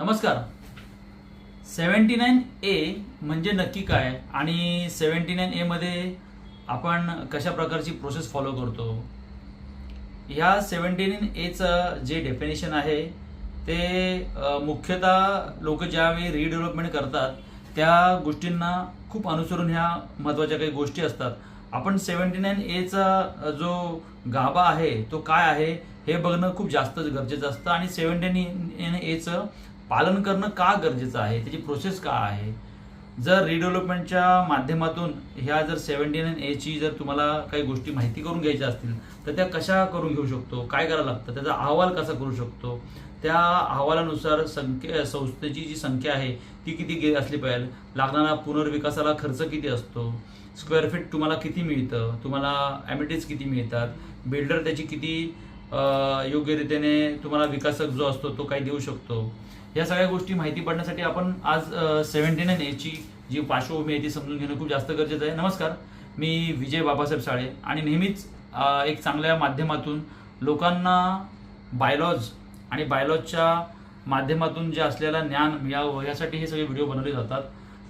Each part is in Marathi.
नमस्कार. 79A म्हणजे नक्की काय आणि 79A मध्ये आपण कशा प्रकारची प्रोसेस फॉलो करतो. ह्या 79Aचं जे डेफिनेशन आहे ते मुख्यतः लोक ज्यावेळी रिडेव्हलपमेंट करतात त्या गोष्टींना खूप अनुसरून ह्या महत्त्वाच्या काही गोष्टी असतात. आपण 79Aचा जो गाभा आहे तो काय आहे हे बघणं खूप जास्त गरजेचं असतं आणि 79Aचं पालन करणं का गरजेचं आहे, त्याची प्रोसेस का आहे. जर रिडेव्हलपमेंटच्या माध्यमातून ह्या जर 79Aची जर तुम्हाला काही गोष्टी माहिती करून घ्यायच्या असतील तर त्या कशा करून घेऊ शकतो, काय करायला लागतं, त्याचा अहवाल कसा करू शकतो, त्या अहवालानुसार संस्थेची जी संख्या आहे ती किती असली पाहिजे, लागणारा पुनर्विकासाला खर्च किती असतो, स्क्वेअर फीट तुम्हाला किती मिळतं, तुम्हाला ॲमिनिटीज किती मिळतात, बिल्डर त्याची किती योग्य रीतीने तुम्हाला विकासक जो असतो तो काही देऊ शकतो. या सगळ्या गोष्टी माहिती पडण्यासाठी आपण आज 79Aची जी पार्श्वभूमी आहे ती समजून घेणं खूप जास्त गरजेचं आहे. नमस्कार, मी विजय बाबासाहेब साळे आणि नेहमीच एक चांगल्या माध्यमातून लोकांना बायलॉज आणि बायलॉजच्या माध्यमातून जे असलेलं ज्ञान मिळावं यासाठी हे सगळे व्हिडिओ बनवले जातात.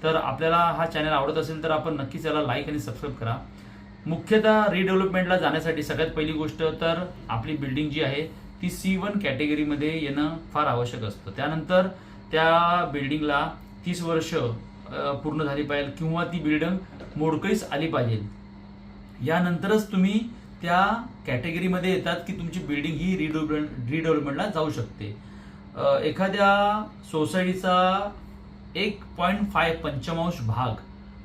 तर आपल्याला हा चॅनल आवडत असेल तर आपण नक्कीच याला लाईक आणि सबस्क्राईब करा. मुख्यतः रिडेव्हलपमेंटला जाण्यासाठी सगळ्यात पहिली गोष्ट तर आपली बिल्डिंग जी आहे ती C1 कॅटेगरीमध्ये येणं फार आवश्यक असतं. त्यानंतर त्या बिल्डिंगला 30 वर्ष पूर्ण झाली पाहिजे किंवा ती बिल्डिंग मोडकळीस आली पाहिजे. यानंतरच तुम्ही त्या कॅटेगरीमध्ये येतात की तुमची बिल्डिंग ही रिडेव्हलपमेंटला जाऊ शकते. एखाद्या सोसायटीचा 1.5 पंचमांश भाग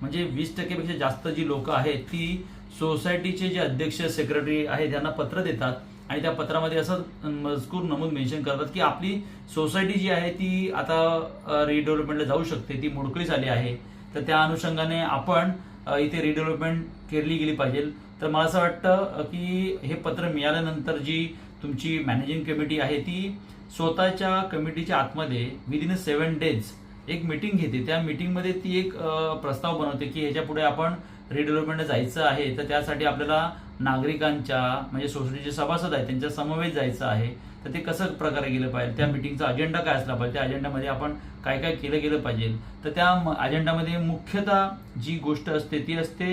म्हणजे 20% पेक्षा जास्त जी लोक आहेत ती सोसायटीचे जे अध्यक्ष सेक्रेटरी आहेत त्यांना पत्र देतात आणि त्या पत्रामध्ये असं मजकूर नमूद मेन्शन करतात की आपली सोसायटी जी आहे ती आता रिडेव्हलपमेंटला जाऊ शकते, ती मोडकळीस आली आहे. तर त्या अनुषंगाने आपण इथे रिडेव्हलपमेंट केली गेली पाहिजे. तर मला असं वाटतं की हे पत्र मिळाल्यानंतर जी तुमची मॅनेजिंग कमिटी आहे ती स्वतःच्या कमिटीच्या आतमध्ये विदिन 7 days एक मीटिंग घेते. त्या मीटिंगमध्ये ती एक प्रस्ताव बनवते की ह्याच्या पुढे आपण रिडेव्हलपमेंटला जायचं आहे. तर त्यासाठी आपल्याला नागरिकांच्या म्हणजे सोसायटीचे सभासद आहेत त्यांच्या समवेत जायचं आहे. तर ते कसं प्रकारे गेलं पाहिजे, त्या मीटिंगचा अजेंडा काय असला पाहिजे, त्या अजेंडामध्ये आपण काय काय केलं गेलं पाहिजे. तर त्या अजेंडामध्ये मुख्यतः जी गोष्ट असते ती असते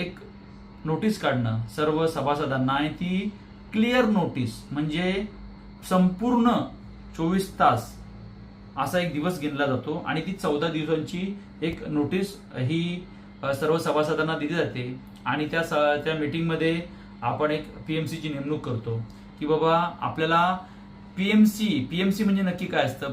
एक नोटीस काढणं सर्व सभासदांना आणि ती क्लिअर नोटीस म्हणजे संपूर्ण 24 तास असा एक दिवस गिनला जातो आणि ती 14 दिवसांची एक नोटीस ही सर्व सभासदांना दिली जाते. आणि त्या मीटिंगमध्ये आपण एक PMCची नेमणूक करतो की बाबा आपल्याला पीएमसी म्हणजे नक्की काय असतं.